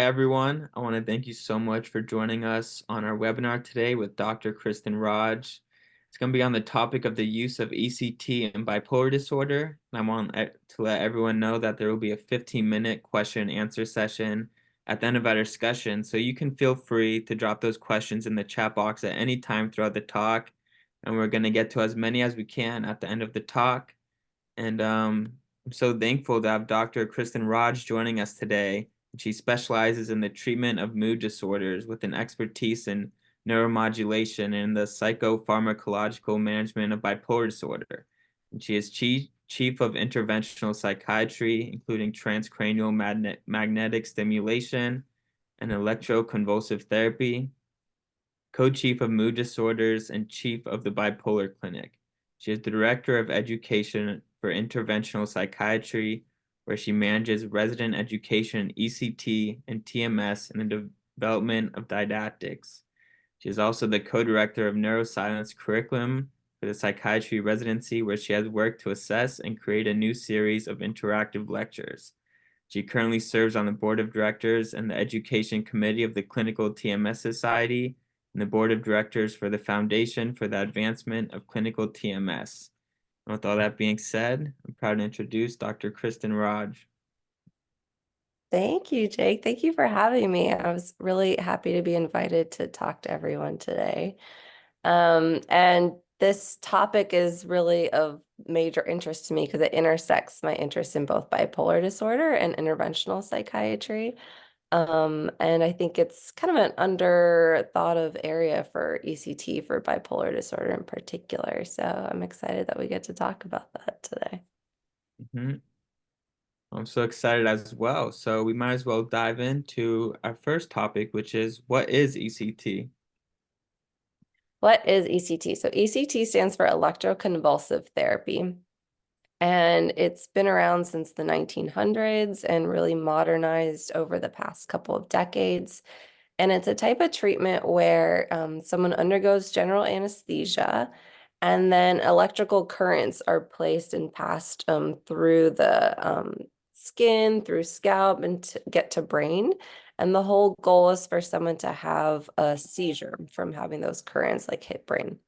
Everyone. I want to thank you so much for joining us on our webinar today with Dr. Kristin Raj. It's going to be on the topic of the use of ECT in bipolar disorder. And I want to let everyone know that there will be a 15-minute question and answer session at the end of our discussion. So you can feel free to drop those questions in the chat box at any time throughout the talk. And we're going to get to as many as we can at the end of the talk. And I'm so thankful to have Dr. Kristin Raj joining us today. She specializes in the treatment of mood disorders with an expertise in neuromodulation and the psychopharmacological management of bipolar disorder. And she is chief of interventional psychiatry, including transcranial magnetic stimulation and electroconvulsive therapy, co-chief of mood disorders, and chief of the bipolar clinic. She is the director of education for interventional psychiatry, where she manages resident education in ECT and TMS and the development of didactics. She is also the co-director of neuroscience curriculum for the psychiatry residency, where she has worked to assess and create a new series of interactive lectures. She currently serves on the board of directors and the education committee of the Clinical TMS Society and the board of directors for the Foundation for the Advancement of Clinical TMS. And with all that being said, I'm proud to introduce Dr. Kristin Raj. Thank you, Jake. Thank you for having me. I was really happy to be invited to talk to everyone today. And this topic is really of major interest to me because it intersects my interest in both bipolar disorder and interventional psychiatry. And I think it's kind of an under thought of area for ECT for bipolar disorder in particular. So I'm excited that we get to talk about that today. I'm so excited as well. So we might as well dive into our first topic, which is what is ECT? What is ECT? So ECT stands for electroconvulsive therapy. And it's been around since the 1900s and really modernized over the past couple of decades. And it's a type of treatment where someone undergoes general anesthesia and then electrical currents are placed and passed through the skin, through scalp, and to get to brain. And the whole goal is for someone to have a seizure from having those currents like hit brain.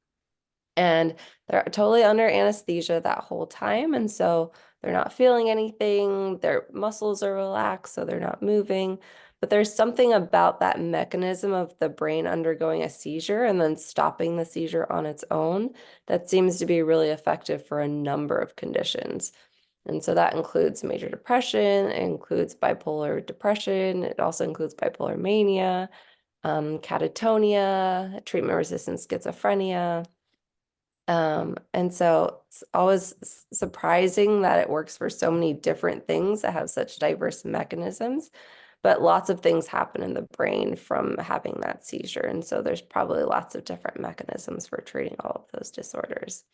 And they're totally under anesthesia that whole time. And so they're not feeling anything. Their muscles are relaxed, so they're not moving. But there's something about that mechanism of the brain undergoing a seizure and then stopping the seizure on its own that seems to be really effective for a number of conditions. And so that includes major depression, it includes bipolar depression, it also includes bipolar mania, catatonia, treatment-resistant schizophrenia. And so it's always surprising that it works for so many different things that have such diverse mechanisms, but lots of things happen in the brain from having that seizure. And so there's probably lots of different mechanisms for treating all of those disorders.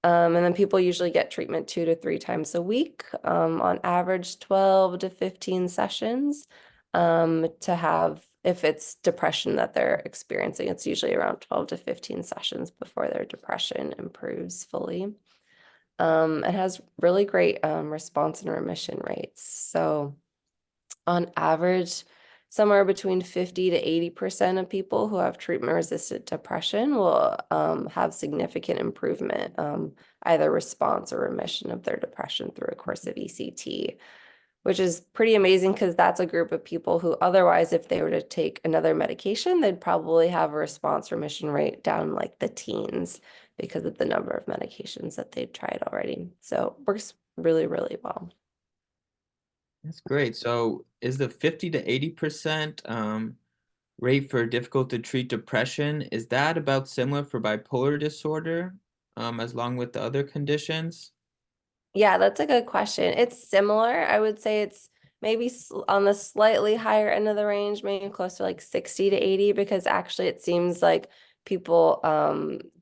And then people usually get treatment 2 to 3 times a week, on average 12 to 15 sessions, to have, if it's depression that they're experiencing, it's usually around 12 to 15 sessions before their depression improves fully. It has really great response and remission rates. So on average, somewhere between 50 to 80% of people who have treatment-resistant depression will have significant improvement, either response or remission of their depression through a course of ECT, which is pretty amazing because that's a group of people who otherwise, if they were to take another medication, they'd probably have a response remission rate down like the teens because of the number of medications that they've tried already. So it works really, really well. That's great. So is the 50 to 80% rate for difficult to treat depression, is that about similar for bipolar disorder, as long with the other conditions? Yeah, that's a good question. It's similar. I would say it's maybe on the slightly higher end of the range, maybe close to like 60 to 80, because actually it seems like people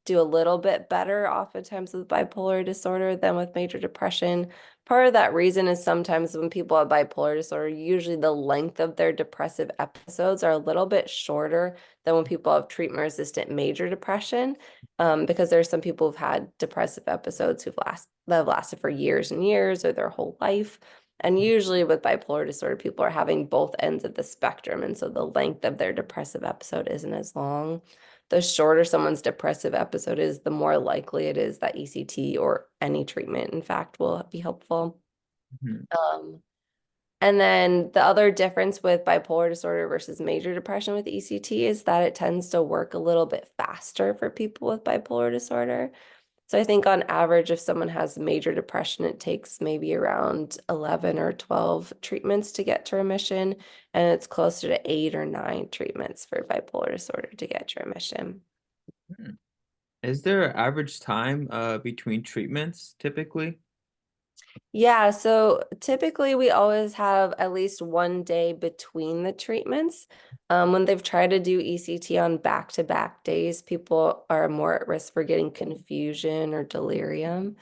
do a little bit better oftentimes with bipolar disorder than with major depression. Part of that reason is sometimes when people have bipolar disorder, usually the length of their depressive episodes are a little bit shorter than when people have treatment-resistant major depression, because there's some people who've had depressive episodes that have lasted for years and years or their whole life. And usually with bipolar disorder, people are having both ends of the spectrum. And so the length of their depressive episode isn't as long. The shorter someone's depressive episode is, the more likely it is that ECT or any treatment, in fact, will be helpful. Mhm. Um, and then the other difference with bipolar disorder versus major depression with ECT is that it tends to work a little bit faster for people with bipolar disorder. So I think on average, if someone has major depression, it takes maybe around 11 or 12 treatments to get to remission, and it's closer to 8 or 9 treatments for bipolar disorder to get to remission. Hmm. Is there an average time between treatments typically? Yeah, so typically we always have at least one day between the treatments. When they've tried to do ECT on back-to-back days, people are more at risk for getting confusion or delirium.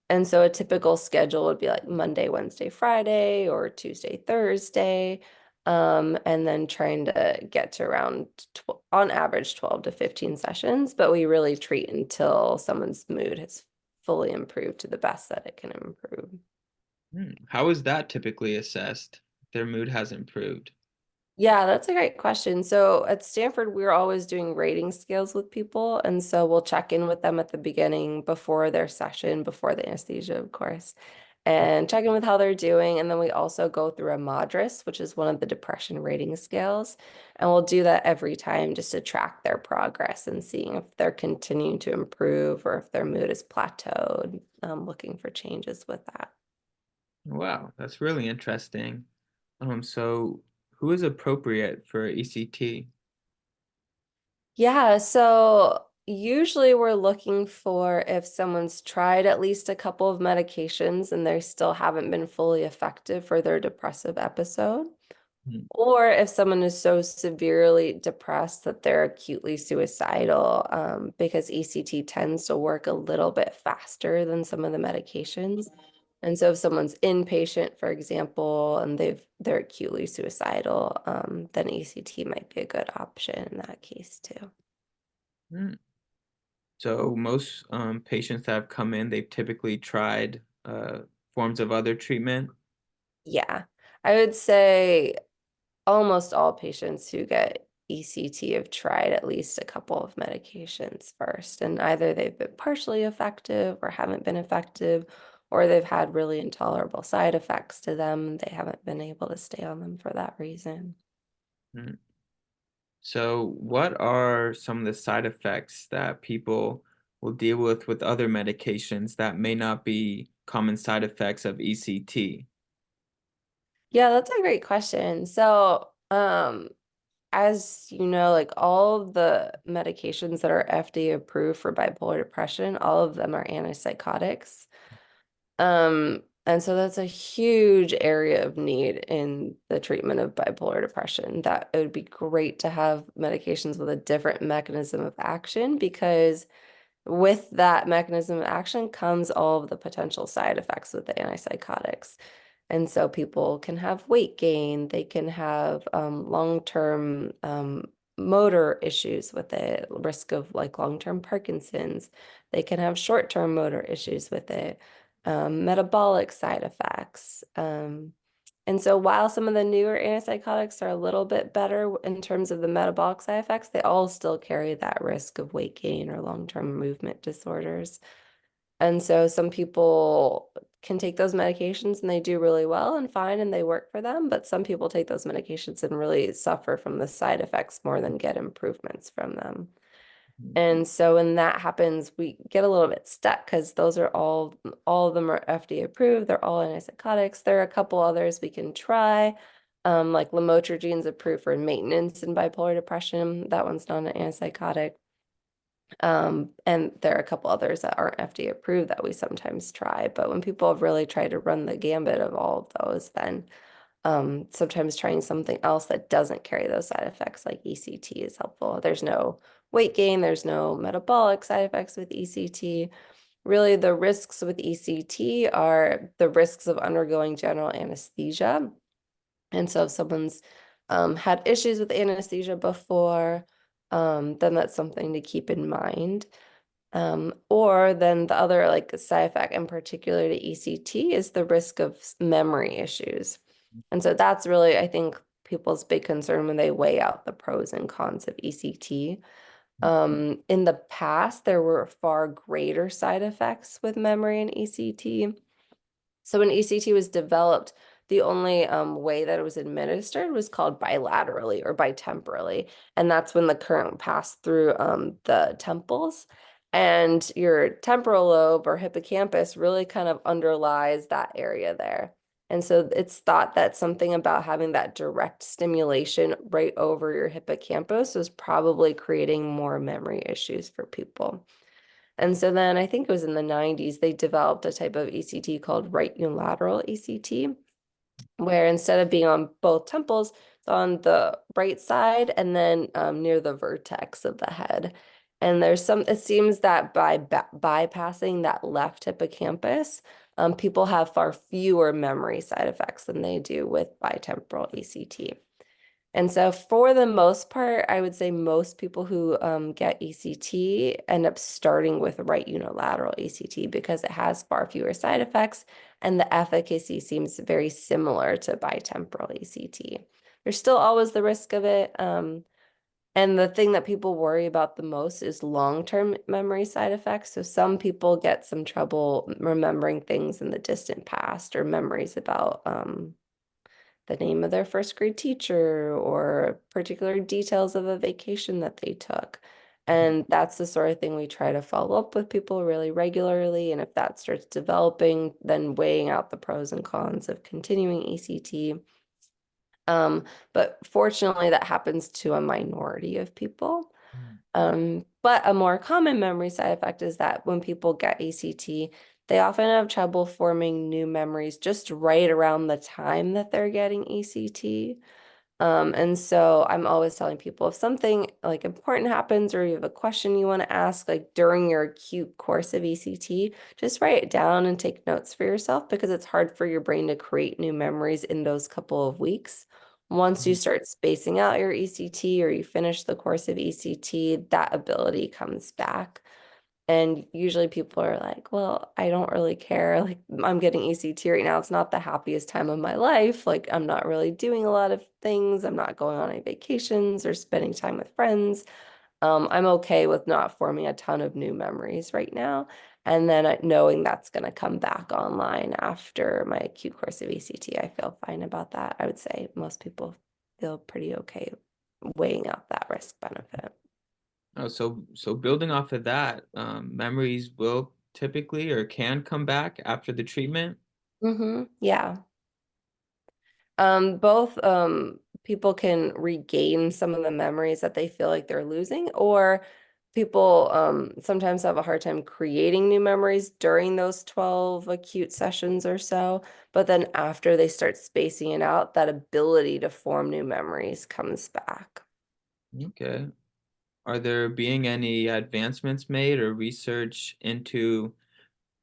And so a typical schedule would be like Monday, Wednesday, Friday, or Tuesday, Thursday, and then trying to get to around, on average, 12 to 15 sessions. But we really treat until someone's mood has fully improved to the best that it can improve. Hmm. How is that typically assessed? Their mood has improved. Yeah, that's a great question. So at Stanford, we're always doing rating scales with people. And so we'll check in with them at the beginning before their session, before the anesthesia, of course, and check in with how they're doing. And then we also go through a MADRS, which is one of the depression rating scales. And we'll do that every time just to track their progress and seeing if they're continuing to improve or if their mood is plateaued, looking for changes with that. Wow, that's really interesting. So who is appropriate for ECT? Yeah, so usually we're looking for if someone's tried at least a couple of medications and they still haven't been fully effective for their depressive episode, Hmm. or if someone is so severely depressed that they're acutely suicidal, because ECT tends to work a little bit faster than some of the medications. And so if someone's inpatient, for example, and they're acutely suicidal, then ECT might be a good option in that case too. Hmm. So most patients that have come in, they've typically tried forms of other treatment. Yeah, I would say almost all patients who get ECT have tried at least a couple of medications first, and either they've been partially effective or haven't been effective, or they've had really intolerable side effects to them. They haven't been able to stay on them for that reason. Hmm. So what are some of the side effects that people will deal with other medications that may not be common side effects of ECT? Yeah, that's a great question. So, as you know, like all of the medications that are FDA approved for bipolar depression, all of them are antipsychotics. And so that's a huge area of need in the treatment of bipolar depression. That it would be great to have medications with a different mechanism of action because with that mechanism of action comes all of the potential side effects with the antipsychotics. And so people can have weight gain, they can have long-term motor issues with it, risk of like long-term Parkinson's. They can have short-term motor issues with it, metabolic side effects. And so while some of the newer antipsychotics are a little bit better in terms of the metabolic side effects, they all still carry that risk of weight gain or long-term movement disorders. And so some people can take those medications and they do really well and fine and they work for them, but some people take those medications and really suffer from the side effects more than get improvements from them. And so when that happens, we get a little bit stuck because those are all of them are FDA approved. They're all antipsychotics. There are a couple others we can try. Like lamotrigine's approved for maintenance in bipolar depression. That one's not an antipsychotic. And there are a couple others that aren't FDA approved that we sometimes try. But when people have really tried to run the gambit of all of those, then sometimes trying something else that doesn't carry those side effects like ECT is helpful. There's no weight gain, there's no metabolic side effects with ECT. Really, the risks with ECT are the risks of undergoing general anesthesia. And so if someone's had issues with anesthesia before, then that's something to keep in mind. Or then the other like side effect in particular to ECT is the risk of memory issues. And so that's really, I think, people's big concern when they weigh out the pros and cons of ECT. In the past, there were far greater side effects with memory and ECT. So when ECT was developed, the only way that it was administered was called bilaterally or bitemporally. And that's when the current passed through the temples. And your temporal lobe or hippocampus really kind of underlies that area there. And so it's thought that something about having that direct stimulation right over your hippocampus was probably creating more memory issues for people. And so then I think it was in the 90s, they developed a type of ECT called right unilateral ECT, where instead of being on both temples, it's on the right side and then near the vertex of the head. And it seems that by bypassing that left hippocampus, people have far fewer memory side effects than they do with bitemporal ECT. And so for the most part, I would say most people who get ECT end up starting with right unilateral ECT because it has far fewer side effects and the efficacy seems very similar to bitemporal ECT. There's still always the risk of it. And the thing that people worry about the most is long-term memory side effects. So some people get some trouble remembering things in the distant past or memories about the name of their first grade teacher or particular details of a vacation that they took. And that's the sort of thing we try to follow up with people really regularly. And if that starts developing, then weighing out the pros and cons of continuing ECT. But fortunately, that happens to a minority of people. But a more common memory side effect is that when people get ECT, they often have trouble forming new memories just right around the time that they're getting ECT. And so I'm always telling people if something like important happens or you have a question you want to ask, like during your acute course of ECT, just write it down and take notes for yourself because it's hard for your brain to create new memories in those couple of weeks. Once you start spacing out your ECT or you finish the course of ECT, that ability comes back. And usually people are like, well, I don't really care. Like, I'm getting ECT right now. It's not the happiest time of my life. Like, I'm not really doing a lot of things. I'm not going on any vacations or spending time with friends. I'm okay with not forming a ton of new memories right now. And then knowing that's going to come back online after my acute course of ECT, I feel fine about that. I would say most people feel pretty okay weighing out that risk benefit. Oh, so building off of that, memories will typically or can come back after the treatment. Yeah. Both people can regain some of the memories that they feel like they're losing, or people sometimes have a hard time creating new memories during those 12 acute sessions or so. But then after they start spacing it out, that ability to form new memories comes back. Okay. Are there being any advancements made or research into,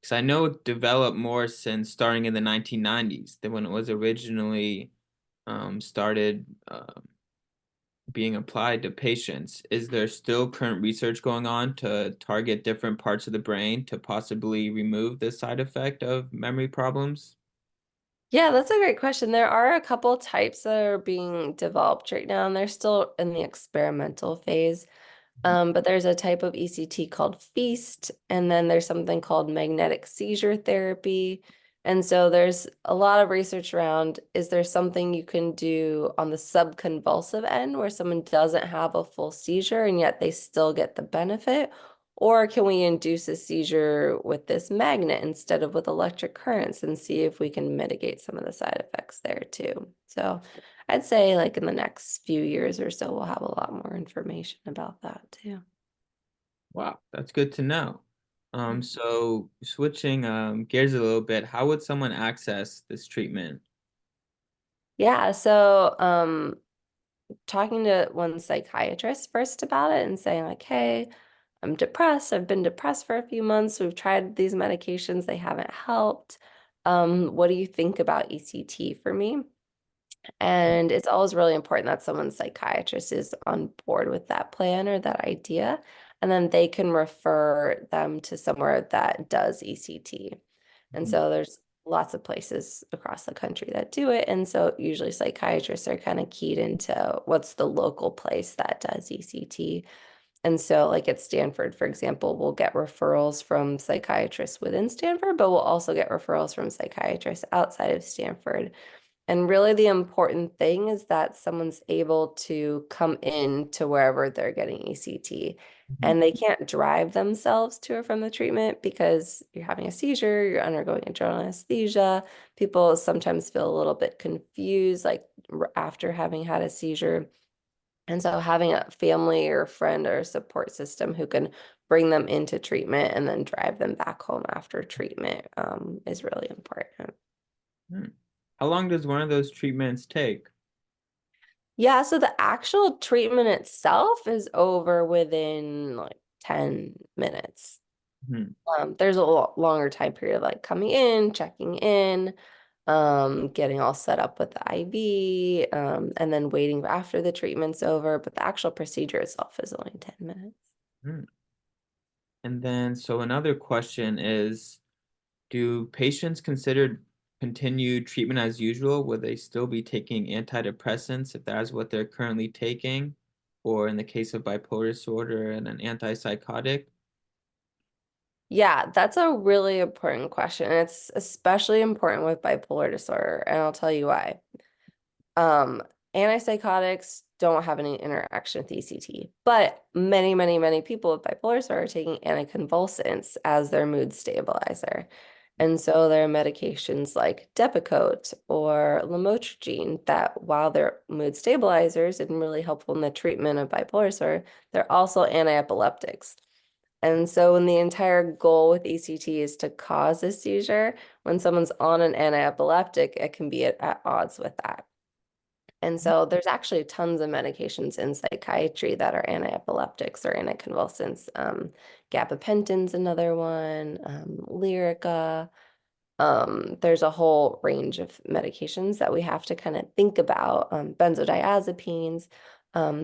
because I know it developed more since starting in the 1990s than when it was originally started being applied to patients. Is there still current research going on to target different parts of the brain to possibly remove the side effect of memory problems? Yeah, that's a great question. There are a couple types that are being developed right now, and they're still in the experimental phase. But there's a type of ECT called FEAST, and then there's something called magnetic seizure therapy. And so there's a lot of research around, is there something you can do on the subconvulsive end where someone doesn't have a full seizure and yet they still get the benefit? Or can we induce a seizure with this magnet instead of with electric currents and see if we can mitigate some of the side effects there too? So I'd say like in the next few years or so, we'll have a lot more information about that too. Wow, that's good to know. So switching gears a little bit, how would someone access this treatment? Yeah, so talking to one psychiatrist first about it and saying like, hey, I'm depressed. I've been depressed for a few months. We've tried these medications. They haven't helped. What do you think about ECT for me? And it's always really important that someone's psychiatrist is on board with that plan or that idea. and then they can refer them to somewhere that does ECT. And Mhm. so there's lots of places across the country that do it. And so usually psychiatrists are kind of keyed into what's the local place that does ECT. And so, like at Stanford, for example, we'll get referrals from psychiatrists within Stanford, but we'll also get referrals from psychiatrists outside of Stanford. And really, the important thing is that someone's able to come in to wherever they're getting ECT, Mhm. and they can't drive themselves to or from the treatment because you're having a seizure, you're undergoing general anesthesia. People sometimes feel a little bit confused, like after having had a seizure. And so having a family or friend or support system who can bring them into treatment and then drive them back home after treatment is really important. Hmm. How long does one of those treatments take? Yeah, so the actual treatment itself is over within like 10 minutes. Mhm. There's a longer time period of like coming in, checking in, getting all set up with the IV, and then waiting after the treatment's over. But the actual procedure itself is only 10 minutes. Hmm. And then, so another question is, do patients consider continued treatment as usual? Will they still be taking antidepressants if that is what they're currently taking? Or in the case of bipolar disorder and an antipsychotic? Yeah, that's a really important question. And it's especially important with bipolar disorder, and I'll tell you why. Um, Antipsychotics don't have any interaction with ECT, but many, many, many people with bipolar disorder are taking anticonvulsants as their mood stabilizer. And so there are medications like Depakote or lamotrigine that, while they're mood stabilizers and really helpful in the treatment of bipolar disorder, they're also antiepileptics. And so when the entire goal with ECT is to cause a seizure, when someone's on an antiepileptic, it can be at odds with that. And so there's actually tons of medications in psychiatry that are antiepileptics or anticonvulsants. Gabapentin's another one, Lyrica. There's a whole range of medications that we have to kind of think about, benzodiazepines.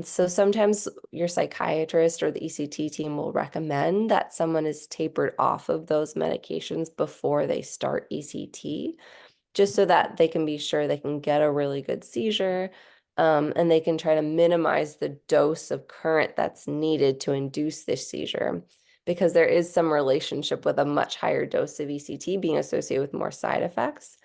So sometimes your psychiatrist or the ECT team will recommend that someone is tapered off of those medications before they start ECT, just so that they can be sure they can get a really good seizure, and they can try to minimize the dose of current that's needed to induce this seizure, because there is some relationship with a much higher dose of ECT being associated with more side effects.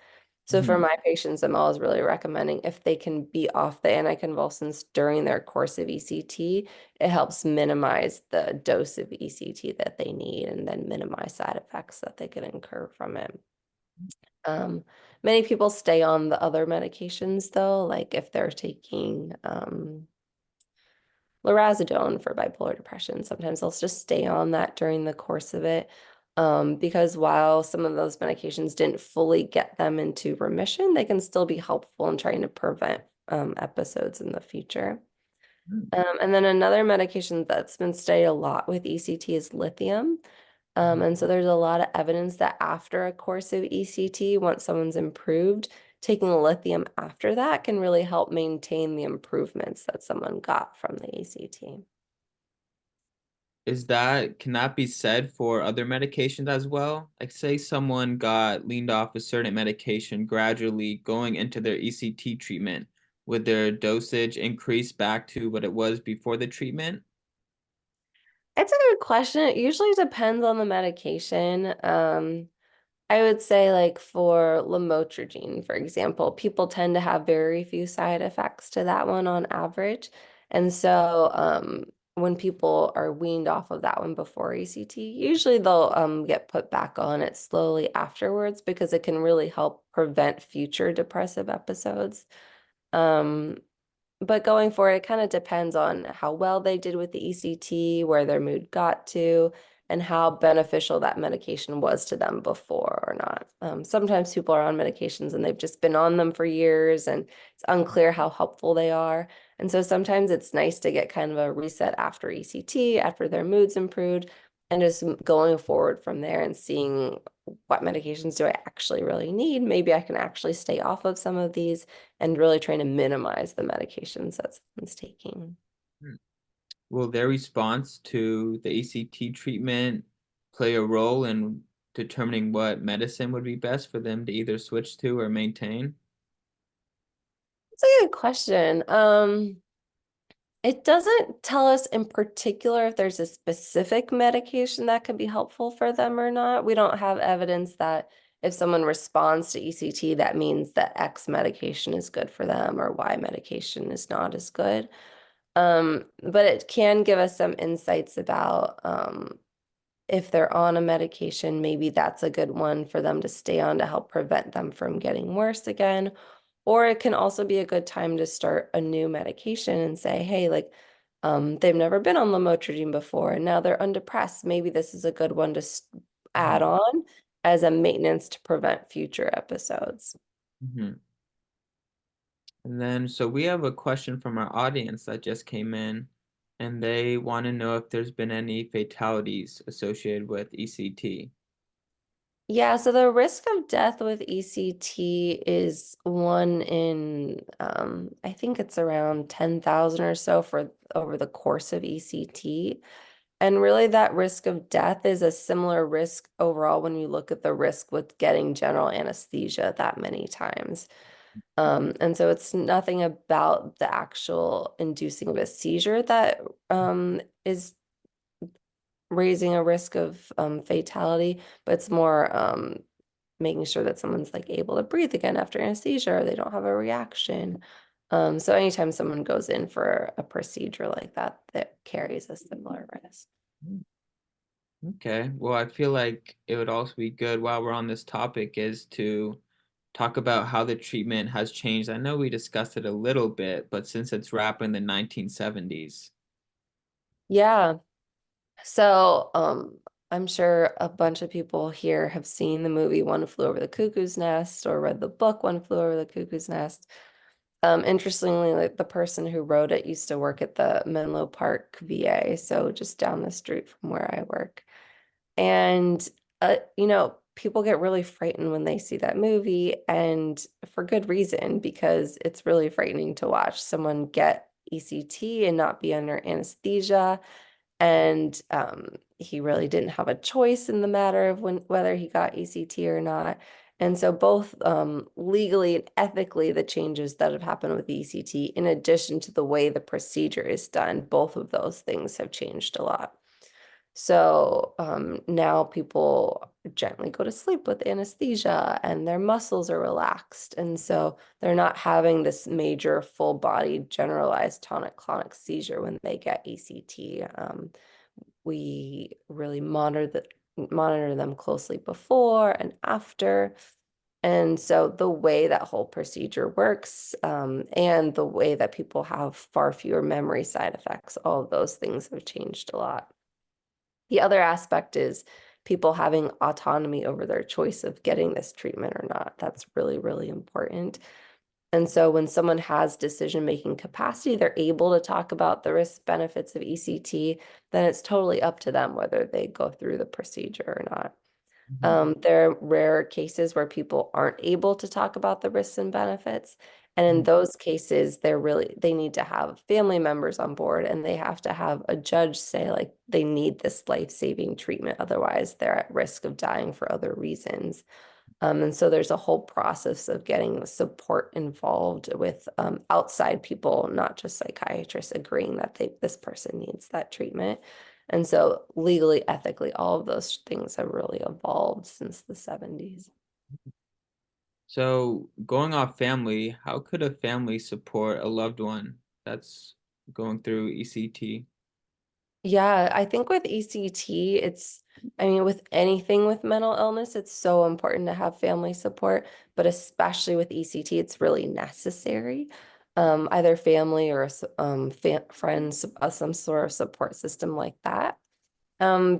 So for Mhm. my patients, I'm always really recommending if they can be off the anticonvulsants during their course of ECT, it helps minimize the dose of ECT that they need and then minimize side effects that they could incur from it. Um, Many people stay on the other medications though, like if they're taking lorazepam for bipolar depression, sometimes they'll just stay on that during the course of it. Because while some of those medications didn't fully get them into remission, they can still be helpful in trying to prevent episodes in the future. Mhm. And then another medication that's been studied a lot with ECT is lithium. And so there's a lot of evidence that after a course of ECT, once someone's improved, taking lithium after that can really help maintain the improvements that someone got from the ECT. Can that be said for other medications as well? Like say someone got leaned off a certain medication gradually going into their ECT treatment, would their dosage increase back to what it was before the treatment? It's a good question. It usually depends on the medication. I would say like for lamotrigine, for example, people tend to have very few side effects to that one on average. And so when people are weaned off of that one before ECT, usually they'll get put back on it slowly afterwards because it can really help prevent future depressive episodes. Um, but going forward, it kind of depends on how well they did with the ECT, where their mood got to, and how beneficial that medication was to them before or not. Sometimes people are on medications and they've just been on them for years and it's unclear how helpful they are. And so sometimes it's nice to get kind of a reset after ECT, after their mood's improved, and just going forward from there and seeing what medications do I actually really need. Maybe I can actually stay off of some of these and really trying to minimize the medications that someone's taking. Hmm. will their response to the ECT treatment play a role in determining what medicine would be best for them to either switch to or maintain? It's a good question. It doesn't tell us in particular if there's a specific medication that could be helpful for them or not. We don't have evidence that if someone responds to ECT, that means that X medication is good for them or Y medication is not as good. But it can give us some insights about if they're on a medication, maybe that's a good one for them to stay on to help prevent them from getting worse again. Or it can also be a good time to start a new medication and say, hey, like, they've never been on lamotrigine before, and now they're undepressed. Maybe this is a good one to add Mhm. on as a maintenance to prevent future episodes. Mhm. And then, so we have a question from our audience that just came in, and they want to know if there's been any fatalities associated with ECT. Yeah, so the risk of death with ECT is one in, I think it's around 10,000 or so for over the course of ECT. And really, that risk of death is a similar risk overall when you look at the risk with getting general anesthesia that many times. And so it's nothing about the actual inducing of a seizure that is raising a risk of fatality, but it's more making sure that someone's like able to breathe again after anesthesia or they don't have a reaction. So anytime someone goes in for a procedure like that, that carries a similar risk. Okay, well, I feel like it would also be good while we're on this topic is to talk about how the treatment has changed. I know we discussed it a little bit, but since it's wrapped in the 1970s. Yeah. So, I'm sure a bunch of people here have seen the movie One Flew Over the Cuckoo's Nest or read the book One Flew Over the Cuckoo's Nest. Interestingly, like the person who wrote it used to work at the Menlo Park VA, so just down the street from where I work. And people get really frightened when they see that movie, and for good reason, because it's really frightening to watch someone get ECT and not be under anesthesia. And he really didn't have a choice in the matter of whether he got ECT or not. And so both legally and ethically, the changes that have happened with ECT, in addition to the way the procedure is done, both of those things have changed a lot. So now people gently go to sleep with anesthesia and their muscles are relaxed. And so they're not having this major full body generalized tonic-clonic seizure when they get ECT. We really monitor them closely before and after. And so the way that whole procedure works, and the way that people have far fewer memory side effects, all of those things have changed a lot. The other aspect is people having autonomy over their choice of getting this treatment or not. That's really, really important. And so when someone has decision-making capacity, they're able to talk about the risk benefits of ECT, then it's totally up to them whether they go through the procedure or not. Mhm. There are rare cases where people aren't able to talk about the risks and benefits. And in those cases, they need to have family members on board and they have to have a judge say, like, they need this life-saving treatment. Otherwise, they're at risk of dying for other reasons. And so there's a whole process of getting support involved with outside people, not just psychiatrists, agreeing that this person needs that treatment. And so legally, ethically, all of those things have really evolved since the 70s. So, going off family, how could a family support a loved one that's going through ECT? Yeah, I think with ECT, I mean, with anything with mental illness, it's so important to have family support, but especially with ECT, it's really necessary. Either family or friends, some sort of support system like that.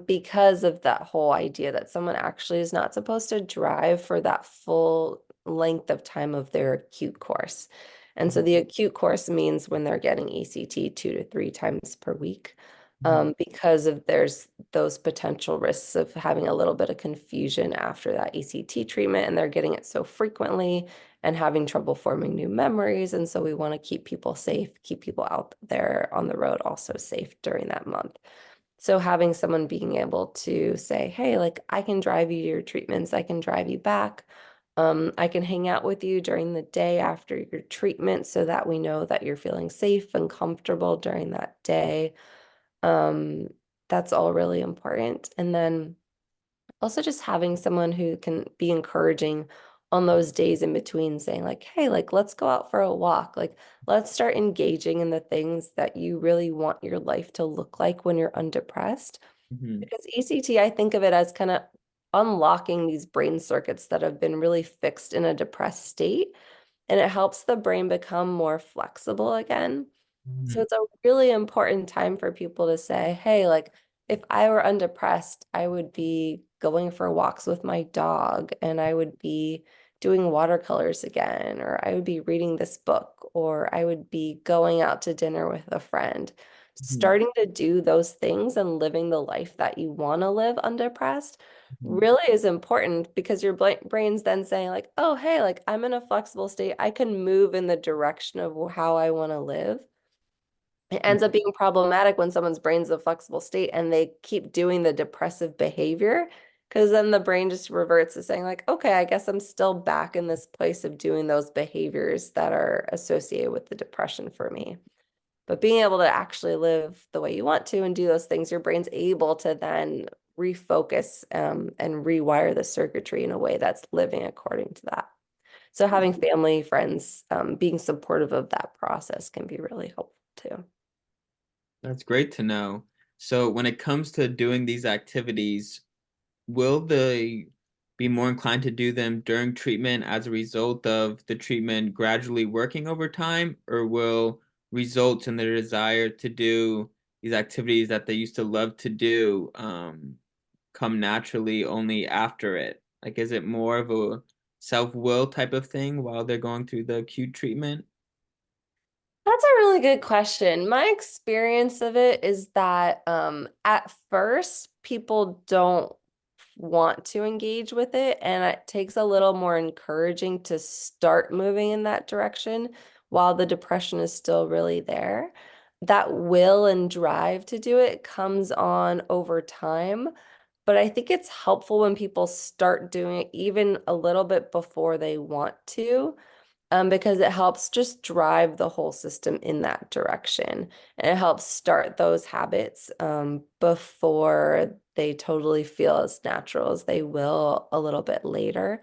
Because of that whole idea that someone actually is not supposed to drive for that full length of time of their acute course. And so the acute course means when they're getting ECT 2 to 3 times per week. Mhm. because of there's those potential risks of having a little bit of confusion after that ECT treatment, and they're getting it so frequently and having trouble forming new memories. And so we want to keep people safe, keep people out there on the road also safe during that month. So having someone being able to say, hey, like I can drive you to your treatments, I can drive you back. I can hang out with you during the day after your treatment so that we know that you're feeling safe and comfortable during that day. Um, that's all really important. And then also just having someone who can be encouraging on those days in between, saying like, hey, like let's go out for a walk. Like let's start engaging in the things that you really want your life to look like when you're undepressed. Mhm. Because ECT, I think of it as kind of unlocking these brain circuits that have been really fixed in a depressed state, and it helps the brain become more flexible again. So Mhm. it's a really important time for people to say, hey, like if I were undepressed, I would be going for walks with my dog and I would be doing watercolors again, or I would be reading this book, or I would be going out to dinner with a friend. Mhm. Starting to do those things and living the life that you want to live undepressed Mhm. really is important because your brain's then saying like, oh, hey, like I'm in a flexible state. I can move in the direction of how I want to live. It ends up being problematic when someone's brain's a flexible state and they keep doing the depressive behavior, because then the brain just reverts to saying like, okay, I guess I'm still back in this place of doing those behaviors that are associated with the depression for me. But being able to actually live the way you want to and do those things, your brain's able to then refocus and rewire the circuitry in a way that's living according to that. So having family, friends, being supportive of that process can be really helpful too. That's great to know. So when it comes to doing these activities, will they be more inclined to do them during treatment as a result of the treatment gradually working over time, or will results in their desire to do these activities that they used to love to do come naturally only after it? Like, is it more of a self-will type of thing while they're going through the acute treatment? That's a really good question. My experience of it is that at first people don't want to engage with it, and it takes a little more encouraging to start moving in that direction while the depression is still really there. That will and drive to do it comes on over time, but I think it's helpful when people start doing it even a little bit before they want to, because it helps just drive the whole system in that direction. And it helps start those habits before they totally feel as natural as they will a little bit later.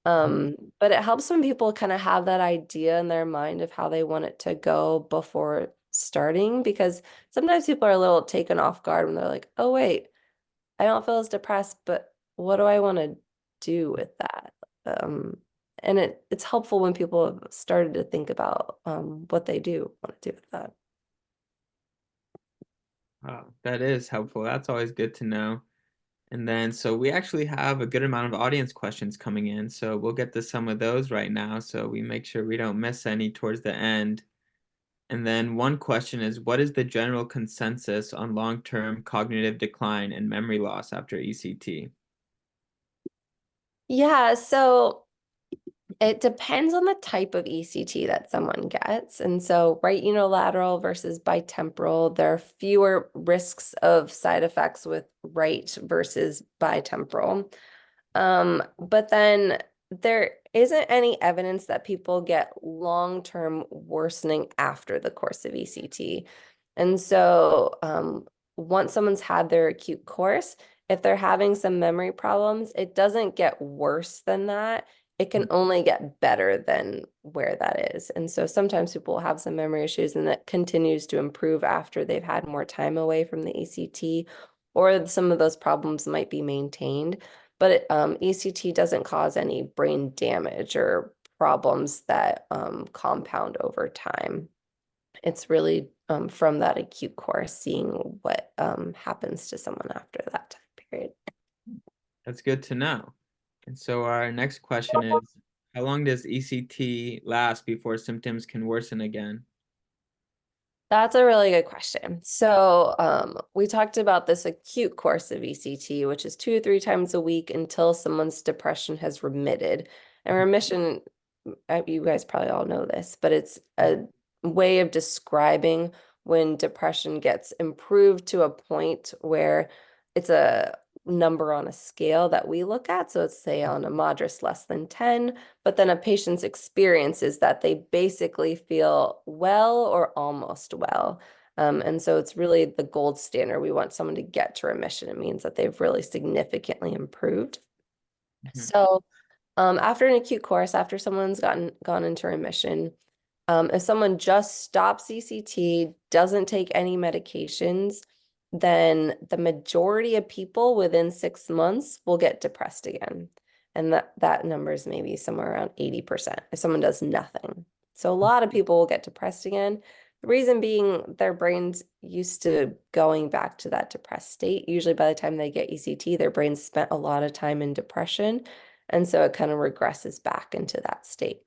But it helps when people kind of have that idea in their mind of how they want it to go before starting, because sometimes people are a little taken off guard when they're like, oh, wait, I don't feel as depressed, but what do I want to do with that? Um, and it's helpful when people have started to think about what they do want to do with that. Wow, that is helpful. That's always good to know. And then, so we actually have a good amount of audience questions coming in. So we'll get to some of those right now. So we make sure we don't miss any towards the end. And then one question is, what is the general consensus on long-term cognitive decline and memory loss after ECT? Yeah, so it depends on the type of ECT that someone gets. And so right unilateral versus bitemporal, there are fewer risks of side effects with right versus bitemporal. But then there isn't any evidence that people get long-term worsening after the course of ECT. And so once someone's had their acute course, if they're having some memory problems, it doesn't get worse than that. It can only get better than where that is. And so sometimes people will have some memory issues and that continues to improve after they've had more time away from the ECT, or some of those problems might be maintained. But ECT doesn't cause any brain damage or problems that compound over time. It's really from that acute course, seeing what happens to someone after that time period. That's good to know. And so our next question is, how long does ECT last before symptoms can worsen again? That's a really good question. So, we talked about this acute course of ECT, which is 2 or 3 times a week until someone's depression has remitted. And remission, you guys probably all know this, but it's a way of describing when depression gets improved to a point where it's a number on a scale that we look at. So, it's say on a MADRS less than 10, but then a patient's experience is that they basically feel well or almost well. And so it's really the gold standard. We want someone to get to remission. It means that they've really significantly improved. Mhm. So after an acute course, after someone's gone into remission, if someone just stops ECT, doesn't take any medications, then the majority of people within 6 months will get depressed again. And that number is maybe somewhere around 80% if someone does nothing. So a lot of people will get depressed again. The reason being their brain's used to going back to that depressed state. Usually by the time they get ECT, their brain's spent a lot of time in depression. And so it kind of regresses back into that state.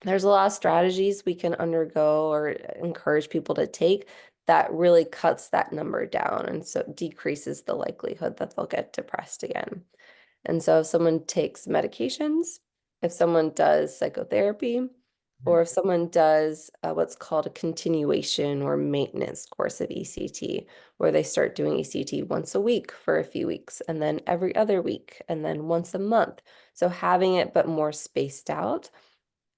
There's a lot of strategies we can undergo or encourage people to take that really cuts that number down and so decreases the likelihood that they'll get depressed again. And so if someone takes medications, if someone does psychotherapy, or if someone does what's called a continuation or maintenance course of ECT, where they start doing ECT once a week for a few weeks, and then every other week, and then once a month. So having it but more spaced out,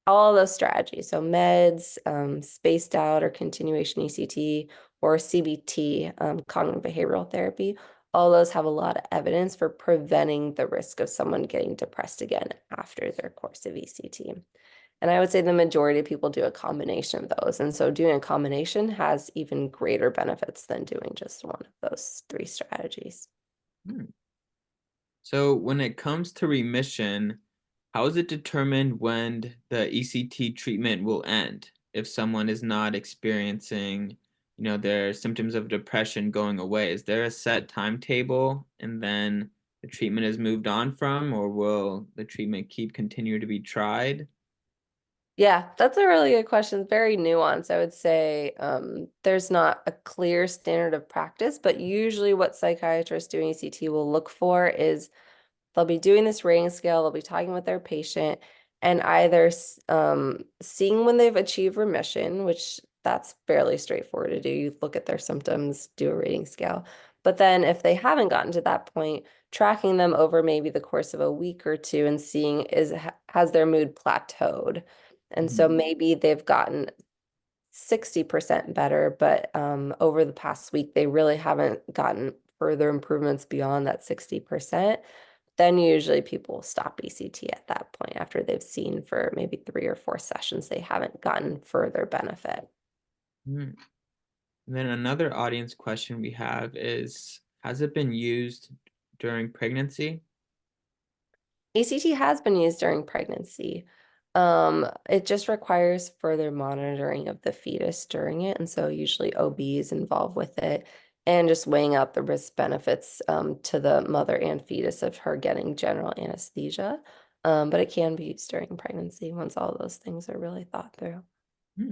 all those strategies. So meds, spaced out or continuation ECT, or CBT, cognitive behavioral therapy, all those have a lot of evidence for preventing the risk of someone getting depressed again after their course of ECT. And I would say the majority of people do a combination of those. And so doing a combination has even greater benefits than doing just one of those three strategies. Hmm. So when it comes to remission, how is it determined when the ECT treatment will end if someone is not experiencing, their symptoms of depression going away? Is there a set timetable and then the treatment is moved on from, or will the treatment continue to be tried? Yeah, that's a really good question. Very nuanced. I would say there's not a clear standard of practice, but usually what psychiatrists doing ECT will look for is they'll be doing this rating scale, they'll be talking with their patient, and either seeing when they've achieved remission, which that's fairly straightforward to do. You look at their symptoms, do a rating scale. But then if they haven't gotten to that point, tracking them over maybe the course of a week or two and seeing has their mood plateaued. And so Mhm. maybe they've gotten 60% better, but over the past week, they really haven't gotten further improvements beyond that 60%. Then usually people will stop ECT at that point after they've seen for maybe 3 or 4 sessions, they haven't gotten further benefit. Mhm. And then another audience question we have is, has it been used during pregnancy? ECT has been used during pregnancy. It just requires further monitoring of the fetus during it. And so usually OB is involved with it and just weighing out the risk benefits to the mother and fetus of her getting general anesthesia. But it can be used during pregnancy once all those things are really thought through. Hmm.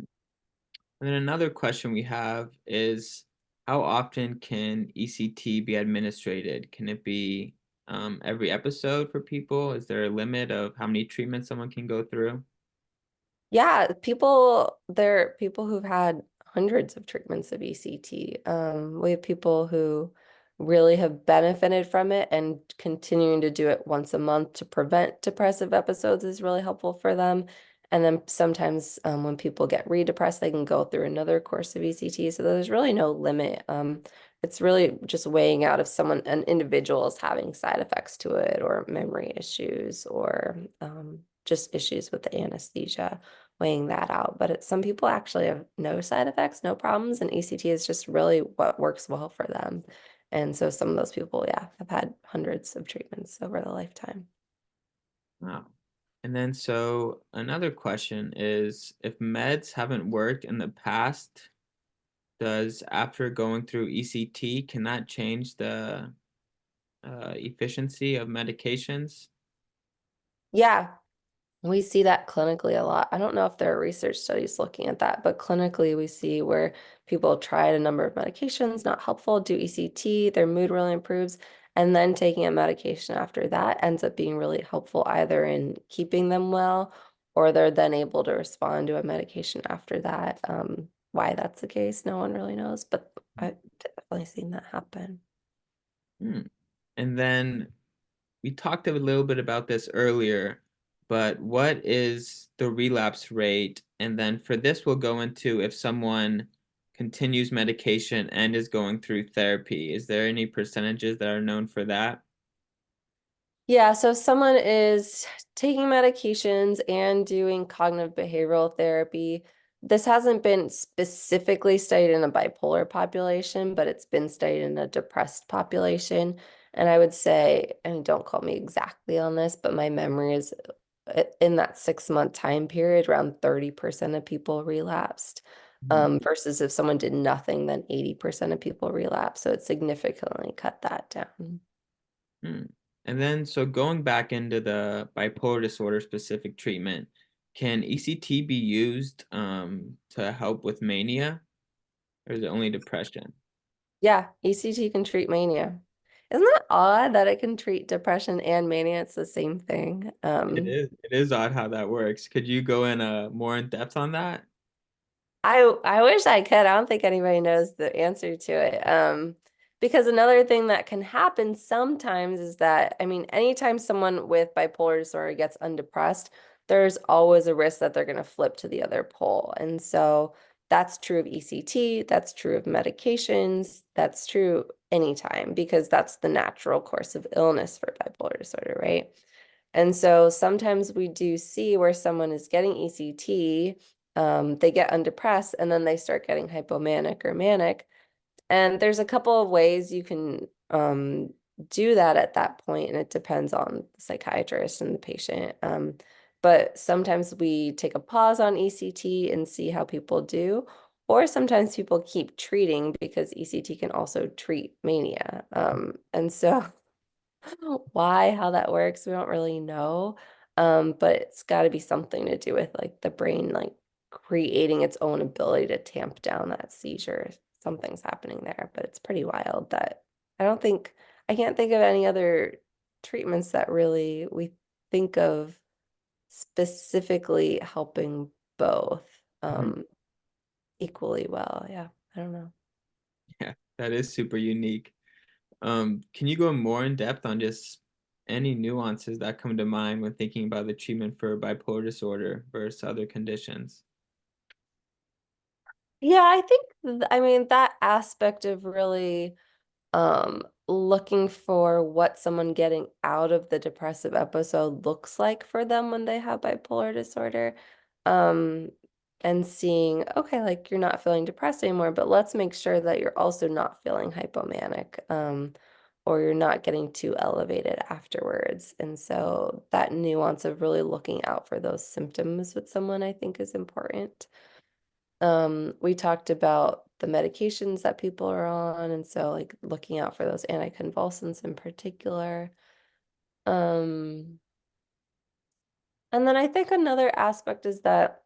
And then another question we have is, how often can ECT be administered? Can it be every episode for people? Is there a limit of how many treatments someone can go through? Yeah, there are people who've had hundreds of treatments of ECT. We have people who really have benefited from it, and continuing to do it once a month to prevent depressive episodes is really helpful for them. And then sometimes when people get re-depressed, they can go through another course of ECT. So there's really no limit. It's really just weighing out if an individual is having side effects to it, or memory issues, or just issues with the anesthesia, weighing that out. But some people actually have no side effects, no problems, and ECT is just really what works well for them. And so some of those people, yeah, have had hundreds of treatments over the lifetime. Wow. And then so another question is, if meds haven't worked in the past, does after going through ECT, can that change the efficiency of medications? Yeah, We see that clinically a lot. I don't know if there are research studies looking at that, but clinically we see where people tried a number of medications, not helpful, do ECT, their mood really improves, and then taking a medication after that ends up being really helpful either in keeping them well or they're then able to respond to a medication after that. Why that's the case, no one really knows, but I've definitely seen that happen. Hmm. And then we talked a little bit about this earlier, but what is the relapse rate? And then for this, we'll go into if someone continues medication and is going through therapy. Is there any percentages that are known for that? Yeah, so if someone is taking medications and doing cognitive behavioral therapy, this hasn't been specifically studied in a bipolar population, but it's been studied in a depressed population. And I would say, and don't quote me exactly on this, but my memory is in that 6 month time period, around 30% of people relapsed. Mhm. Versus if someone did nothing, then 80% of people relapse. So it significantly cut that down. Hmm. And then, so going back into the bipolar disorder specific treatment, can ECT be used to help with mania, or is it only depression? Yeah, ECT can treat mania. Isn't that odd that it can treat depression and mania? It's the same thing. It is. It is odd how that works. Could you go in more in depth on that? I wish I could. I don't think anybody knows the answer to it. Because another thing that can happen sometimes is that, I mean, anytime someone with bipolar disorder gets undepressed, there's always a risk that they're going to flip to the other pole. And so that's true of ECT, that's true of medications, that's true anytime because that's the natural course of illness for bipolar disorder, right? And so sometimes we do see where someone is getting ECT, they get undepressed and then they start getting hypomanic or manic. And there's a couple of ways you can do that at that point, and it depends on the psychiatrist and the patient. But sometimes we take a pause on ECT and see how people do, or sometimes people keep treating because ECT can also treat mania. And so why, how that works, we don't really know. But it's got to be something to do with like the brain, like creating its own ability to tamp down that seizure. Something's happening there, but it's pretty wild that I don't think I can't think of any other treatments that really we think of specifically helping both Mhm. equally well. Yeah, I don't know. Yeah, that is super unique. Can you go more in depth on just any nuances that come to mind when thinking about the treatment for bipolar disorder versus other conditions? Yeah, I think I mean that aspect of really looking for what someone getting out of the depressive episode looks like for them when they have bipolar disorder. Um, and seeing, okay, like you're not feeling depressed anymore, but let's make sure that you're also not feeling hypomanic, or you're not getting too elevated afterwards. And so that nuance of really looking out for those symptoms with someone, I think, is important. We talked about the medications that people are on, and so like looking out for those anticonvulsants in particular. Um, and then I think another aspect is that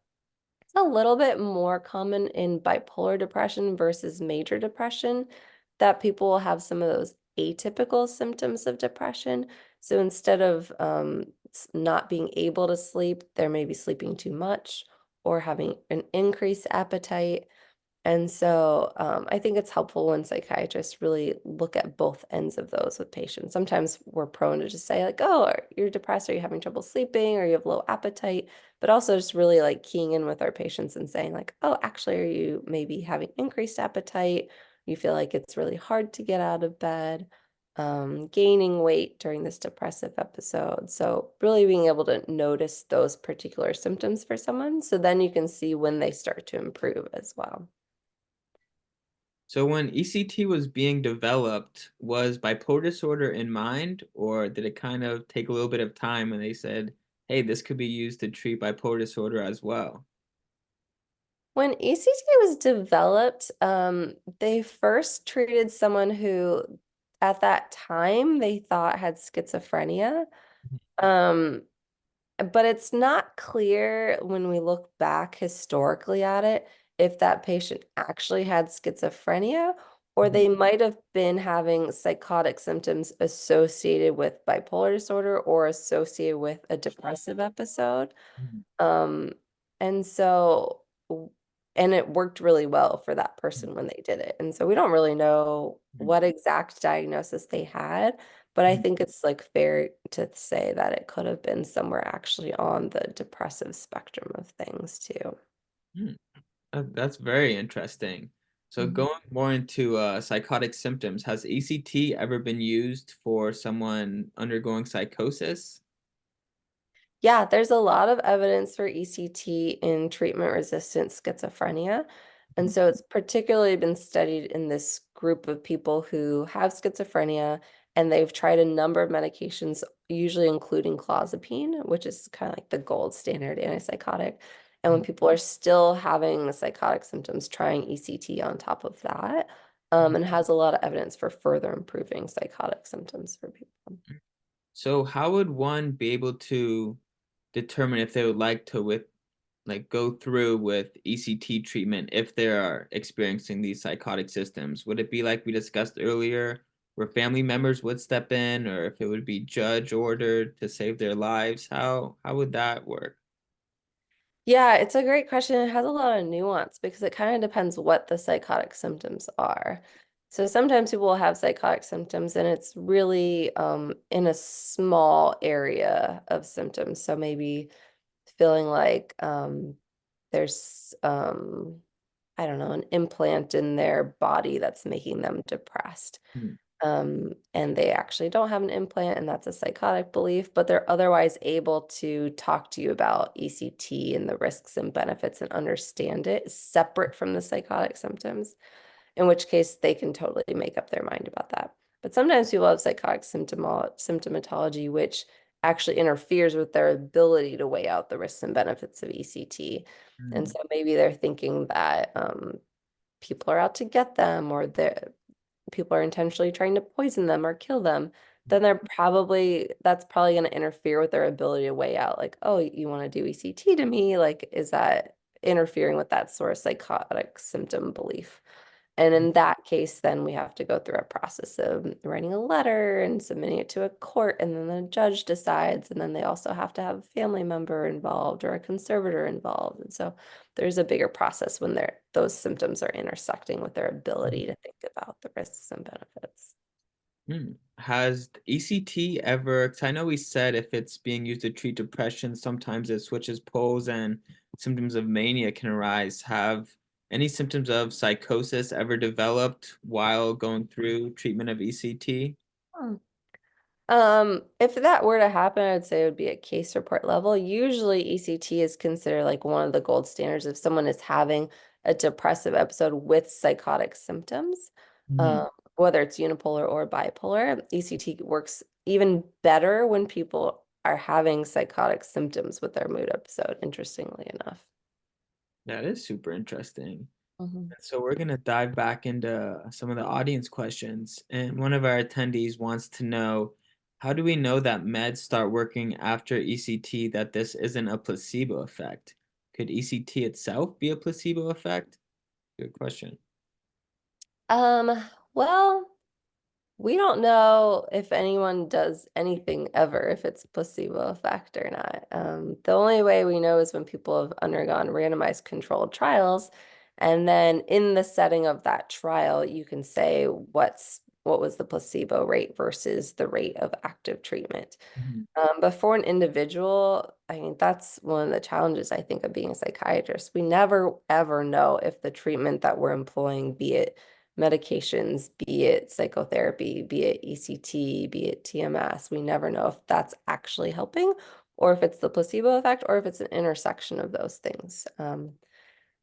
it's a little bit more common in bipolar depression versus major depression that people will have some of those atypical symptoms of depression. So instead of not being able to sleep, they're maybe sleeping too much or having an increased appetite. And so I think it's helpful when psychiatrists really look at both ends of those with patients. Sometimes we're prone to just say like, oh, you're depressed, are you having trouble sleeping, or you have low appetite, but also just really like keying in with our patients and saying like, oh, actually, are you maybe having increased appetite? You feel like it's really hard to get out of bed, gaining weight during this depressive episode. So really being able to notice those particular symptoms for someone, so then you can see when they start to improve as well. So when ECT was being developed, was bipolar disorder in mind, or did it kind of take a little bit of time and they said, hey, this could be used to treat bipolar disorder as well? When ECT was developed, they first treated someone who, at that time, they thought had schizophrenia. Um, but it's not clear when we look back historically at it if that patient actually had schizophrenia or Mhm. they might have been having psychotic symptoms associated with bipolar disorder or associated with a depressive episode. Mhm. Um, and so, and it worked really well for that Mhm. person when they did it. And so we don't really know what exact diagnosis they had, but I Mhm. think it's like fair to say that it could have been somewhere actually on the depressive spectrum of things too. Mhm. That's very interesting. So Mhm. going more into psychotic symptoms, has ECT ever been used for someone undergoing psychosis? Yeah, there's a lot of evidence for ECT in treatment-resistant schizophrenia. And Mhm. so it's particularly been studied in this group of people who have schizophrenia, and they've tried a number of medications, usually including clozapine, which is kind of like the gold standard antipsychotic. And when Mhm. people are still having psychotic symptoms, trying ECT on top of that, Mhm. and has a lot of evidence for further improving psychotic symptoms for people. So how would one be able to determine if they would like to go through with ECT treatment if they are experiencing these psychotic systems? Would it be like we discussed earlier, where family members would step in, or if it would be judge ordered to save their lives? How would that work? Yeah, it's a great question. It has a lot of nuance because it kind of depends what the psychotic symptoms are. So sometimes people will have psychotic symptoms and it's really in a small area of symptoms. So maybe feeling like there's I don't know, an implant in their body that's making them depressed. Mhm. And they actually don't have an implant, and that's a psychotic belief, but they're otherwise able to talk to you about ECT and the risks and benefits and understand it separate from the psychotic symptoms, in which case they can totally make up their mind about that. But sometimes people have psychotic symptomatology, which actually interferes with their ability to weigh out the risks and benefits of ECT. And Mhm. so maybe they're thinking that people are out to get them or they're people are intentionally trying to poison them or kill them, then that's probably going to interfere with their ability to weigh out, like, oh, you want to do ECT to me? Like, is that interfering with that sort of psychotic symptom belief? And in that case, then we have to go through a process of writing a letter and submitting it to a court, and then the judge decides, and then they also have to have a family member involved or a conservator involved. And so there's a bigger process when those symptoms are intersecting with their ability to think about the risks and benefits. Has ECT ever, because I know we said if it's being used to treat depression, sometimes it switches poles and symptoms of mania can arise. Have any symptoms of psychosis ever developed while going through treatment of ECT? Hmm. If that were to happen, I'd say it would be at case report level. Usually ECT is considered like one of the gold standards if someone is having a depressive episode with psychotic symptoms. Mhm. Um, whether it's unipolar or bipolar, ECT works even better when people are having psychotic symptoms with their mood episode, interestingly enough. That is super interesting. Mhm. So we're going to dive back into some of the audience questions. And one of our attendees wants to know, how do we know that meds start working after ECT, that this isn't a placebo effect? Could ECT itself be a placebo effect? Good question. Um, well, we don't know if anyone does anything ever, if it's a placebo effect or not. The only way we know is when people have undergone randomized controlled trials. And then in the setting of that trial, you can say what was the placebo rate versus the rate of active treatment. Mhm. But for an individual, I mean, that's one of the challenges I think of being a psychiatrist. We never ever know if the treatment that we're employing, be it medications, be it psychotherapy, be it ECT, be it TMS, we never know if that's actually helping or if it's the placebo effect or if it's an intersection of those things.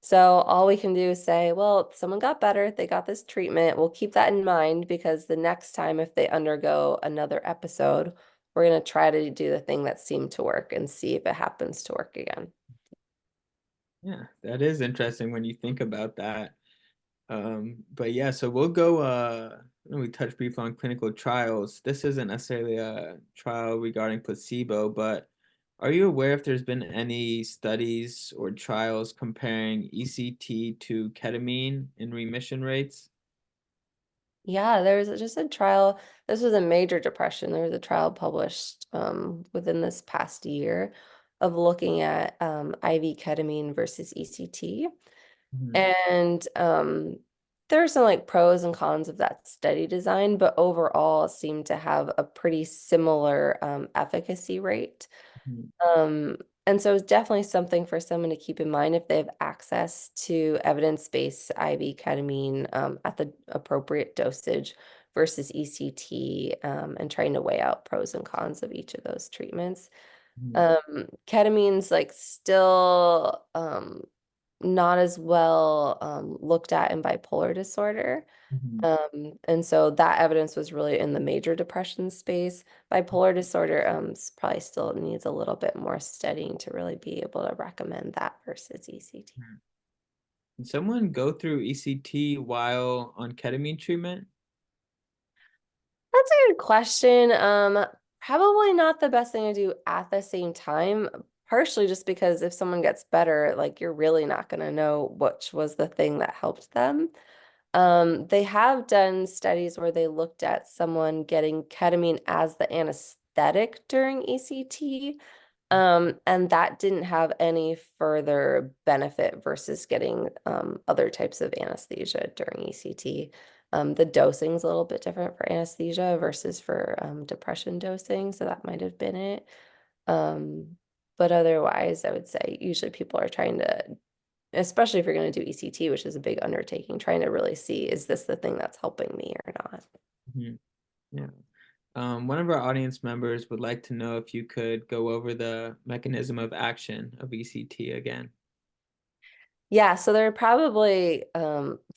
So all we can do is say, well, someone got better, they got this treatment. We'll keep that in mind because the next time if they undergo another episode, we're going to try to do the thing that seemed to work and see if it happens to work again. Yeah, that is interesting when you think about that. But yeah, so we'll go, we touched briefly on clinical trials. This isn't necessarily a trial regarding placebo, but Are you aware if there's been any studies or trials comparing ECT to ketamine in remission rates? Yeah, there was just a trial. This was a major depression. There was a trial published within this past year of looking at IV ketamine versus ECT. Mhm, And there are some like pros and cons of that study design, but overall it seemed to have a pretty similar efficacy rate. mhm, Um, and so it's definitely something for someone to keep in mind if they have access to evidence-based IV ketamine at the appropriate dosage versus ECT, and trying to weigh out pros and cons of each of those treatments. mhm, Ketamine's like still not as well looked at in bipolar disorder. mhm, And so that evidence was really in the major depression space. Bipolar disorder probably still needs a little bit more studying to really be able to recommend that versus ECT. mhm. Can someone go through ECT while on ketamine treatment? That's a good question. Probably not the best thing to do at the same time, partially just because if someone gets better, like you're really not going to know which was the thing that helped them. They have done studies where they looked at someone getting ketamine as the anesthetic during ECT, and that didn't have any further benefit versus getting other types of anesthesia during ECT. The dosing's a little bit different for anesthesia versus for depression dosing, so that might have been it. Um, but otherwise, I would say usually people are trying to, especially if you're going to do ECT, which is a big undertaking, trying to really see, is this the thing that's helping me or not? Mhm, yeah. One of our audience members would like to know if you could go over the mechanism of action of ECT again. Yeah, so there are probably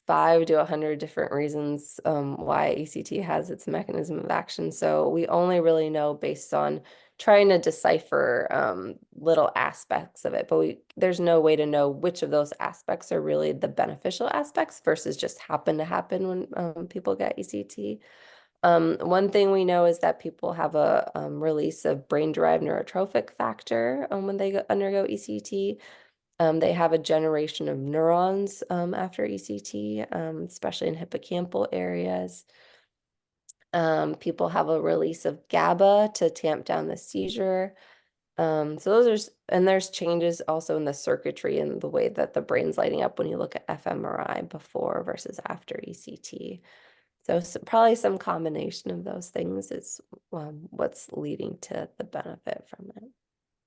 5 to 100 different reasons why ECT has its mechanism of action. So we only really know based on trying to decipher little aspects of it, but there's no way to know which of those aspects are really the beneficial aspects versus just happen to happen when people get ECT. One thing we know is that people have a release of brain-derived neurotrophic factor when they undergo ECT. They have a generation of neurons after ECT, especially in hippocampal areas. People have a release of GABA to tamp down the seizure. So and there's changes also in the circuitry and the way that the brain's lighting up when you look at fMRI before versus after ECT. So probably some combination of those things is what's leading to the benefit from it.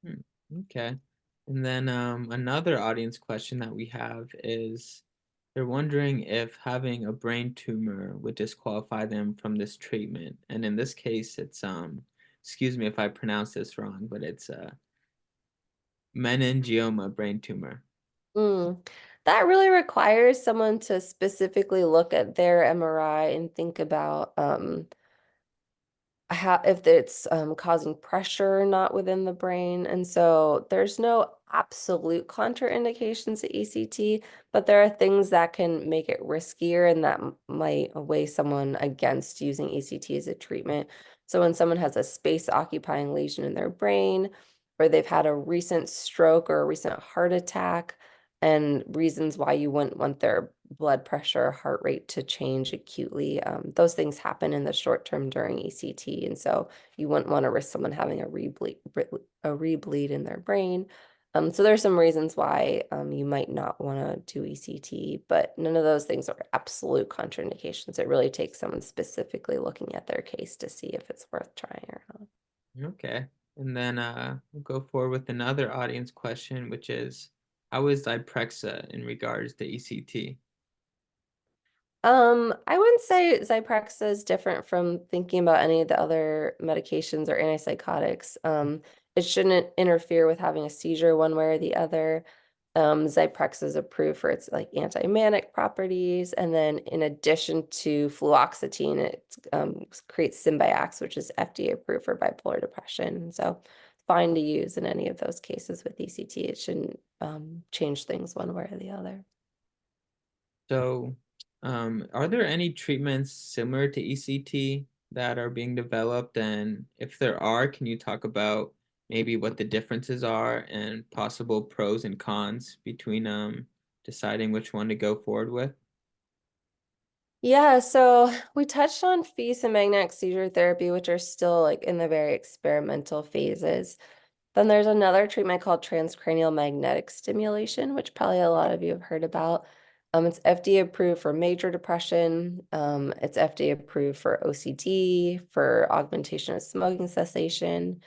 Hmm, okay. And then another audience question that we have is they're wondering if having a brain tumor would disqualify them from this treatment. And in this case, it's excuse me if I pronounce this wrong, but it's a meningioma brain tumor. Mm. That really requires someone to specifically look at their MRI and think about how if it's causing pressure or not within the brain. And so there's no absolute contraindications to ECT, but there are things that can make it riskier and that might weigh someone against using ECT as a treatment. So when someone has a space occupying lesion in their brain, or they've had a recent stroke or a recent heart attack, and reasons why you wouldn't want their blood pressure, heart rate to change acutely. Those things happen in the short term during ECT, and so you wouldn't want to risk someone having a rebleed in their brain. So there's some reasons why you might not want to do ECT, but none of those things are absolute contraindications. It really takes someone specifically looking at their case to see if it's worth trying or not. Okay. And then we'll go forward with another audience question, which is how is Zyprexa in regards to ECT? I wouldn't say Zyprexa is different from thinking about any of the other medications or antipsychotics. It shouldn't interfere with having a seizure one way or the other. Zyprexa is approved for its like anti-manic properties, and then in addition to fluoxetine, it creates Symbyax, which is FDA approved for bipolar depression. So fine to use in any of those cases with ECT. It shouldn't change things one way or the other. So, are there any treatments similar to ECT that are being developed? And if there are, can you talk about maybe what the differences are and possible pros and cons between deciding which one to go forward with? Yeah, so we touched on fees and magnetic seizure therapy, which are still like in the very experimental phases. Then there's another treatment called transcranial magnetic stimulation, which probably a lot of you have heard about. It's FDA approved for major depression. It's FDA approved for OCD, for augmentation of smoking cessation.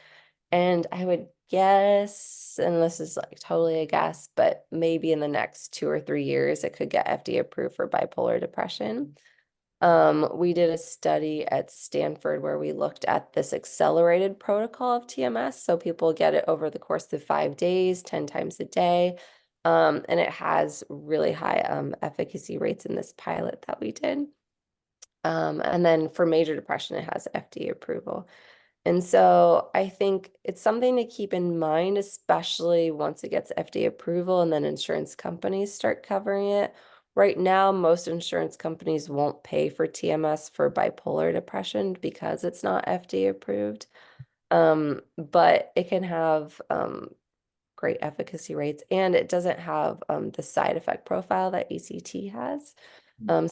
And I would guess, and this is like totally a guess, but maybe in the next 2 or 3 years, it could get FDA approved for bipolar depression. We did a study at Stanford where we looked at this accelerated protocol of TMS. So people get it over the course of 5 days, 10 times a day. And it has really high efficacy rates in this pilot that we did. And then for major depression, it has FDA approval. And so I think it's something to keep in mind, especially once it gets FDA approval and then insurance companies start covering it. Right now, most insurance companies won't pay for TMS for bipolar depression because it's not FDA approved. But it can have great efficacy rates, and it doesn't have the side effect profile that ECT has.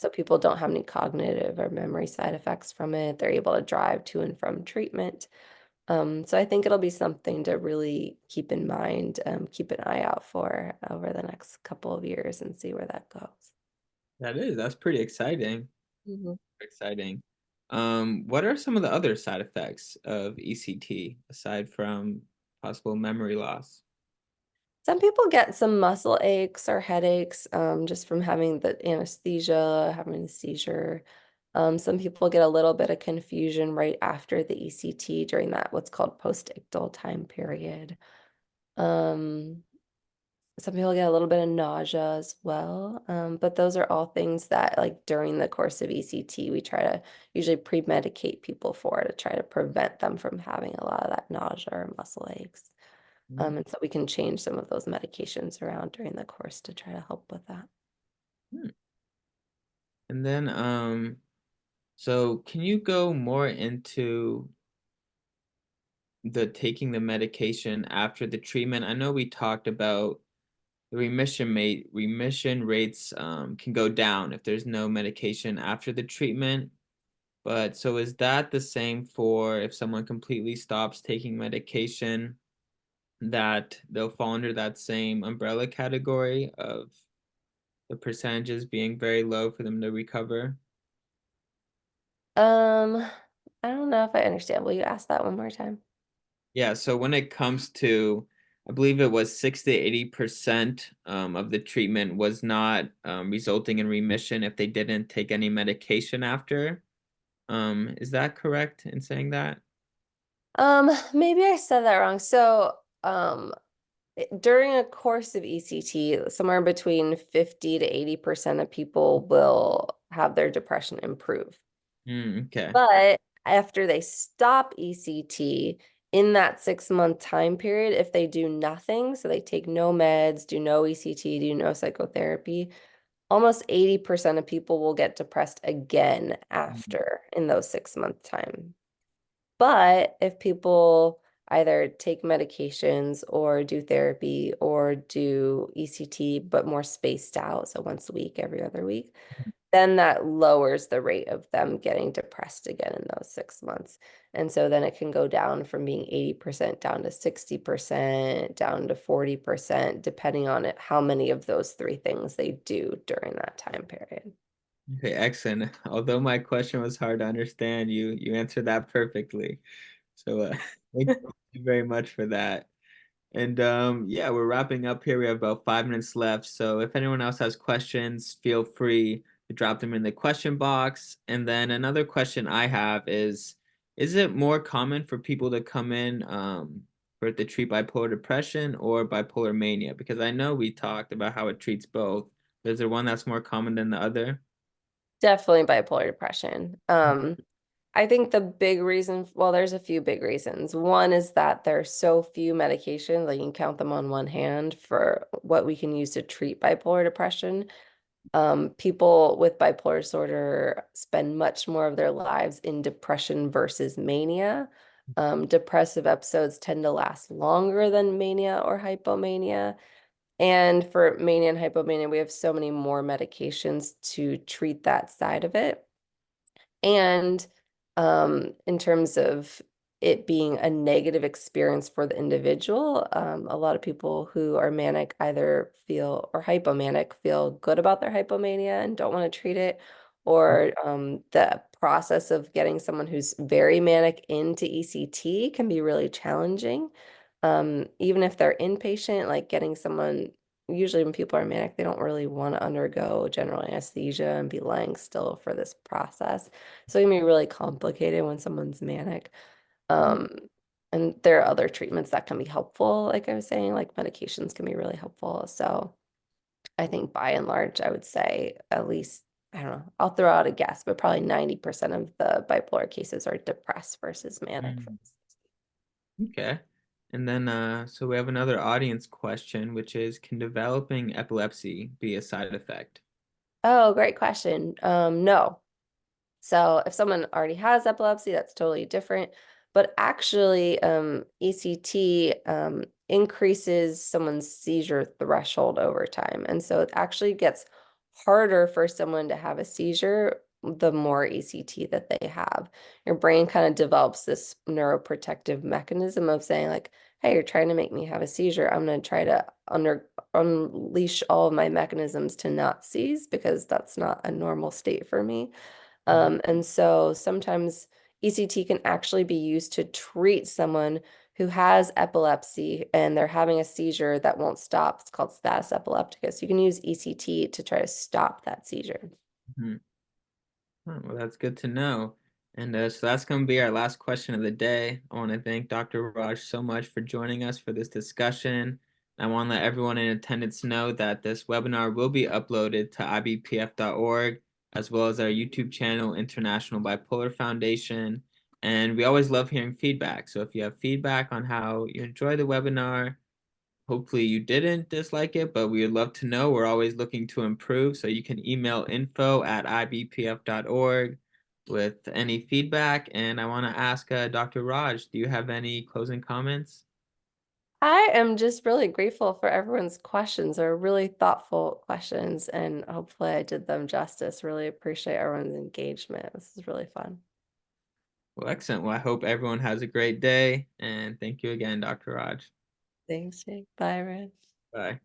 So people don't have any cognitive or memory side effects from it. They're able to drive to and from treatment. So I think it'll be something to really keep in mind, keep an eye out for over the next couple of years and see where that goes. That's pretty exciting. Mhm. Exciting. What are some of the other side effects of ECT aside from possible memory loss? Some people get some muscle aches or headaches just from having the anesthesia, having a seizure. Some people get a little bit of confusion right after the ECT during that what's called post-ictal time period. Um, Some people get a little bit of nausea as well. But those are all things that, like during the course of ECT, we try to usually pre-medicate people for to try to prevent them from having a lot of that nausea or muscle aches. Mm, And so we can change some of those medications around during the course to try to help with that. hmm. And then, so can you go more into the taking the medication after the treatment? I know we talked about the remission rates can go down if there's no medication after the treatment. But so is that the same for if someone completely stops taking medication, that they'll fall under that same umbrella category of the percentages being very low for them to recover? Um, I don't know if I understand. Will you ask that one more time? Yeah, so when it comes to, I believe it was 60 to 80% of the treatment was not resulting in remission if they didn't take any medication after. Is that correct in saying that? Maybe I said that wrong. So, during a course of ECT, somewhere between 50 to 80% of people will have their depression improve. Okay. But after they stop ECT in that 6 month time period, if they do nothing, so they take no meds, do no ECT, do no psychotherapy, almost 80% of people will get depressed again Mm, after in those 6 month time. But if people either take medications or do therapy or do ECT, but more spaced out, so once a week, every other week, then that lowers the rate of them getting depressed again in those 6 months. And so then it can go down from being 80% down to 60%, down to 40%, depending on it, how many of those three things they do during that time period. Okay, excellent. Although my question was hard to understand, you answered that perfectly. So thank you very much for that. And yeah, we're wrapping up here. We have about 5 minutes left. So if anyone else has questions, feel free to drop them in the question box. And then another question I have is it more common for people to come in for it to treat bipolar depression or bipolar mania? Because I know we talked about how it treats both. Is there one that's more common than the other? Definitely bipolar depression. I think the big reason, well, there's a few big reasons. One is that there's so few medications, like you can count them on one hand for what we can use to treat bipolar depression. People with bipolar disorder spend much more of their lives in depression versus mania. Depressive episodes tend to last longer than mania or hypomania. And for mania and hypomania, we have so many more medications to treat that side of it. And in terms of it being a negative experience for the individual, a lot of people who are manic either feel, or hypomanic, feel good about their hypomania and don't want to treat it, or the process of getting someone who's very manic into ECT can be really challenging. Even if they're inpatient, like getting someone, usually when people are manic, they don't really want to undergo general anesthesia and be lying still for this process. So it can be really complicated when someone's manic. Um, and there are other treatments that can be helpful, like I was saying, like medications can be really helpful. So I think by and large, I would say at least, I don't know, I'll throw out a guess, but probably 90% of the bipolar cases are depressed versus manic. Mm. Okay. And then, so we have another audience question, which is, can developing epilepsy be a side effect? Oh, great question. No. So if someone already has epilepsy, that's totally different. But actually, ECT increases someone's seizure threshold over time. And so it actually gets harder for someone to have a seizure the more ECT that they have. Your brain kind of develops this neuroprotective mechanism of saying like, hey, you're trying to make me have a seizure. I'm going to try to unleash all of my mechanisms to not seize because that's not a normal state for me. And so sometimes ECT can actually be used to treat someone who has epilepsy and they're having a seizure that won't stop. It's called status epilepticus. You can use ECT to try to stop that seizure. Mhm. Oh, well, that's good to know. And so that's going to be our last question of the day. I want to thank Dr. Raj so much for joining us for this discussion. I want to let everyone in attendance know that this webinar will be uploaded to ibpf.org, as well as our YouTube channel, International Bipolar Foundation. And we always love hearing feedback. So if you have feedback on how you enjoy the webinar, hopefully you didn't dislike it, but we would love to know. We're always looking to improve. So you can email info@ibpf.org with any feedback. And I want to ask Dr. Raj, do you have any closing comments? I am just really grateful for everyone's questions. They're really thoughtful questions, and hopefully I did them justice. Really appreciate everyone's engagement. This is really fun. Well, excellent. Well, I hope everyone has a great day. And thank you again, Dr. Raj. Thanks, Jake. Bye, everyone. Bye.